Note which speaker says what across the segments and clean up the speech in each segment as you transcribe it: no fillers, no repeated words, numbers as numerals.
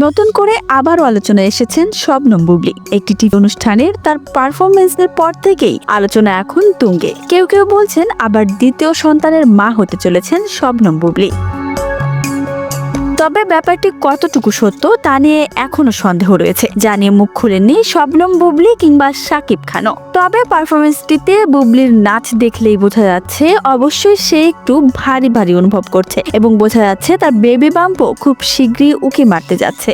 Speaker 1: নতুন করে আবারও আলোচনায় এসেছেন শবনম বুবলী। একটি টিভি অনুষ্ঠানের তার পারফরমেন্সের পর থেকেই আলোচনা এখন তুঙ্গে। কেউ কেউ বলছেন আবার দ্বিতীয় সন্তানের মা হতে চলেছেন শবনম বুবলী। তবে ব্যাপারটি কতটুকু সত্য তা নিয়ে এখনো সন্দেহ রয়েছে, যা নিয়ে মুখ খুলেননি শবনম বুবলী কিংবা শাকিব খানও। তবে পারফরমেন্সটিতে বুবলীর নাচ দেখলেই বোঝা যাচ্ছে অবশ্যই সে একটু ভারী ভারী অনুভব করছে এবং বোঝা যাচ্ছে তার বেবি বাম্পও খুব শীঘ্রই উকি মারতে যাচ্ছে।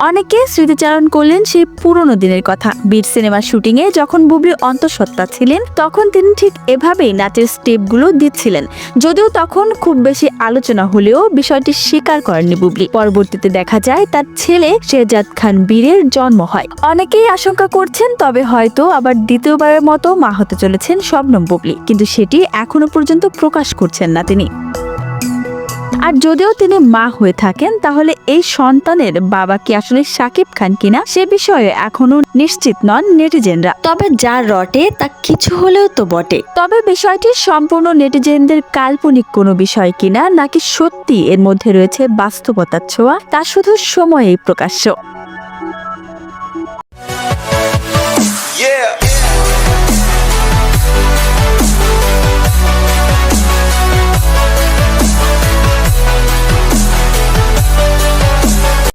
Speaker 1: অনেকে স্মৃতিচারণ করলেন সেই পুরনো দিনের কথা। বীর সিনেমার শুটিংয়ে যখন বুবলী অন্তঃসত্ত্বা ছিলেন তখন তিনি ঠিক এভাবেই নাচের স্টেপগুলো দিচ্ছিলেন। যদিও তখন খুব বেশি আলোচনা হলেও বিষয়টি স্বীকার করেননি বুবলী। পরবর্তীতে দেখা যায় তার ছেলে শেহজাদ খান বীরের জন্ম হয়। অনেকেই আশঙ্কা করছেন তবে হয়তো আবার দ্বিতীয়বারের মতো মা হতে চলেছেন শবনম বুবলী, কিন্তু সেটি এখনো পর্যন্ত প্রকাশ করছেন না তিনি। আর যদিও তিনি মা হয়ে থাকেন তাহলে এই সন্তানের বাবা কি আসলে শাকিব খান কিনা সে বিষয়ে এখনো নিশ্চিত নন নেটিজেনরা। তবে যার রটে তা কিছু হলেও তো বটে। তবে বিষয়টি সম্পূর্ণ নেটিজেনদের কাল্পনিক কোনো বিষয় কিনা নাকি সত্যি এর মধ্যে রয়েছে বাস্তবতার ছোঁয়া তা শুধু সময়েই প্রকাশ্য।
Speaker 2: Yeah.